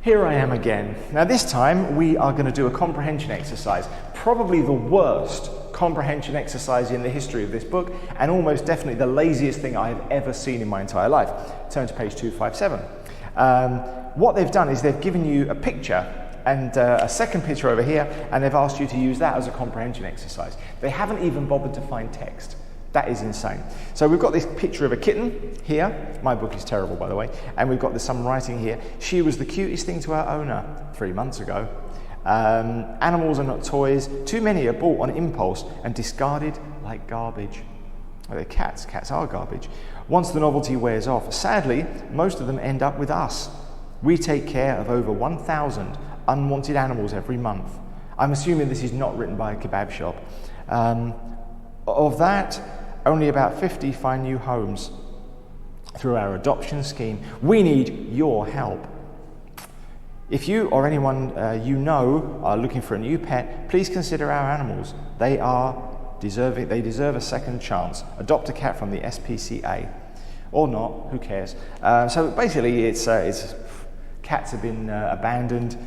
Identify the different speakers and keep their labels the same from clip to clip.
Speaker 1: Here I am again. Now this time we are going to do a comprehension exercise, probably the worst comprehension exercise in the history of this book, and almost definitely the laziest thing I have ever seen in my entire life. Turn to page 257. What they've done is they've given you a picture and a second picture over here, and they've asked you to use that as a comprehension exercise. They haven't even bothered to find text. That is insane. So we've got this picture of a kitten here. My book is terrible, by the way. And we've got some writing here. She was the cutest thing to her owner 3 months ago. Animals are not toys. Too many are bought on impulse and discarded like garbage. Well, they're cats. Cats are garbage. Once the novelty wears off, sadly, most of them end up with us. We take care of over 1,000 unwanted animals every month. I'm assuming this is not written by a kebab shop. Of that, only about 50 find new homes through our adoption scheme. We need your help. If you or anyone you know are looking for a new pet, please consider our animals. They deserve a second chance. Adopt a cat from the SPCA. Or not, who cares? So basically it's cats have been abandoned.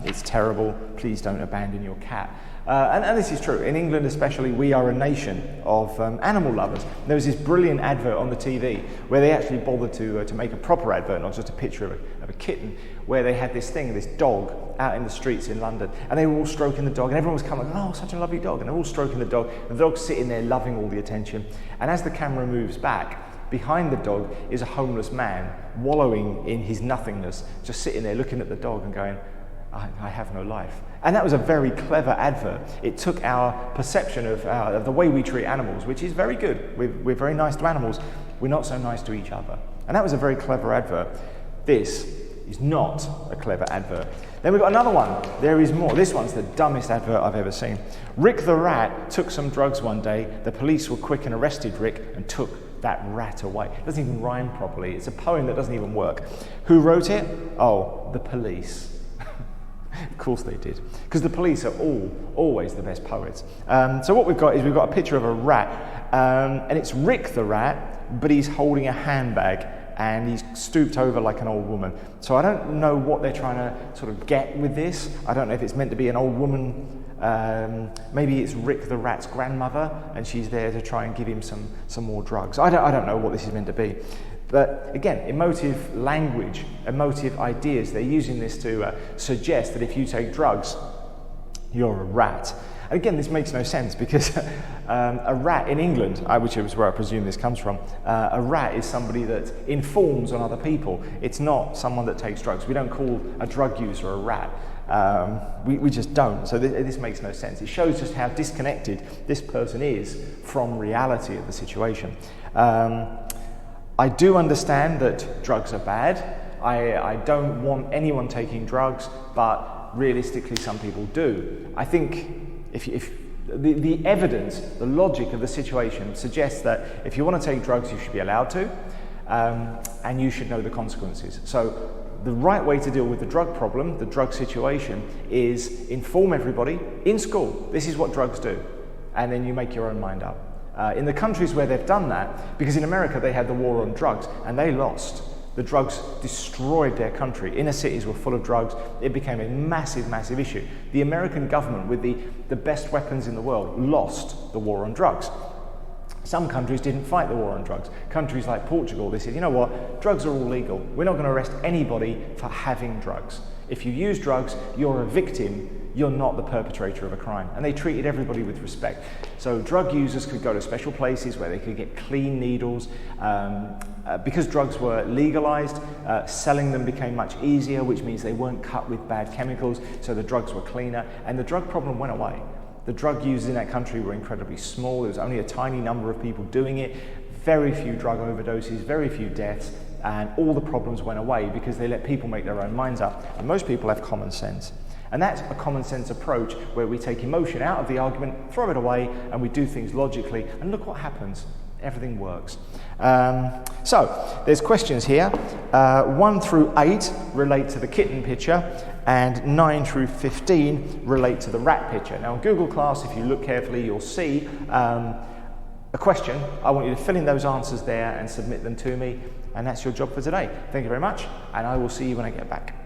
Speaker 1: It's terrible. Please don't abandon your cat. And this is true. In England especially, we are a nation of animal lovers. There was this brilliant advert on the TV where they actually bothered to make a proper advert, not just a picture of a kitten, where they had this dog out in the streets in London, and they were all stroking the dog, and everyone was coming, oh, such a lovely dog, and they're all stroking the dog, and the dog's sitting there loving all the attention. And as the camera moves back, behind the dog is a homeless man wallowing in his nothingness, just sitting there looking at the dog and going, I have no life. And that was a very clever advert. It took our perception of the way we treat animals, which is very good. We're very nice to animals. We're not so nice to each other. And that was a very clever advert. This is not a clever advert. Then we've got another one. There is more. This one's the dumbest advert I've ever seen. Rick the rat took some drugs one day. The police were quick and arrested Rick and took that rat away. It doesn't even rhyme properly. It's a poem that doesn't even work. Who wrote it? Oh, the police. Of course they did, because the police are always the best poets. So what we've got a picture of a rat, and it's Rick the rat, but he's holding a handbag and he's stooped over like an old woman. So I don't know what they're trying to sort of get with this. I don't know if it's meant to be an old woman. Maybe it's Rick the rat's grandmother, and she's there to try and give him some more drugs. I don't know what this is meant to be. But again, emotive language, emotive ideas, they're using this to suggest that if you take drugs, you're a rat. And again, this makes no sense because a rat in England, which is where I presume this comes from, a rat is somebody that informs on other people. It's not someone that takes drugs. We don't call a drug user a rat. We just don't. So this makes no sense. It shows just how disconnected this person is from reality of the situation. I do understand that drugs are bad. I don't want anyone taking drugs, but realistically some people do. I think if the evidence, the logic of the situation suggests that if you want to take drugs, you should be allowed to, and you should know the consequences. So the right way to deal with the drug problem, the drug situation, is inform everybody in school. This is what drugs do, and then you make your own mind up. In the countries where they've done that, because in America they had the war on drugs and they lost. The drugs destroyed their country. Inner cities were full of drugs. It became a massive, massive issue. The American government, with the best weapons in the world, lost the war on drugs. Some countries didn't fight the war on drugs. Countries like Portugal, they said, you know what, drugs are all legal. We're not going to arrest anybody for having drugs. If you use drugs, you're a victim, you're not the perpetrator of a crime. And they treated everybody with respect. So drug users could go to special places where they could get clean needles. Because drugs were legalized, selling them became much easier, which means they weren't cut with bad chemicals, so the drugs were cleaner, and the drug problem went away. The drug users in that country were incredibly small. There was only a tiny number of people doing it, very few drug overdoses, very few deaths, and all the problems went away because they let people make their own minds up. And most people have common sense. And that's a common sense approach where we take emotion out of the argument, throw it away, and we do things logically, and look what happens. Everything works. So there's questions here. 1 through 8 relate to the kitten picture, and 9 through 15 relate to the rat picture. Now in Google Class, if you look carefully, you'll see a question. I want you to fill in those answers there and submit them to me, and that's your job for today. Thank you very much, and I will see you when I get back.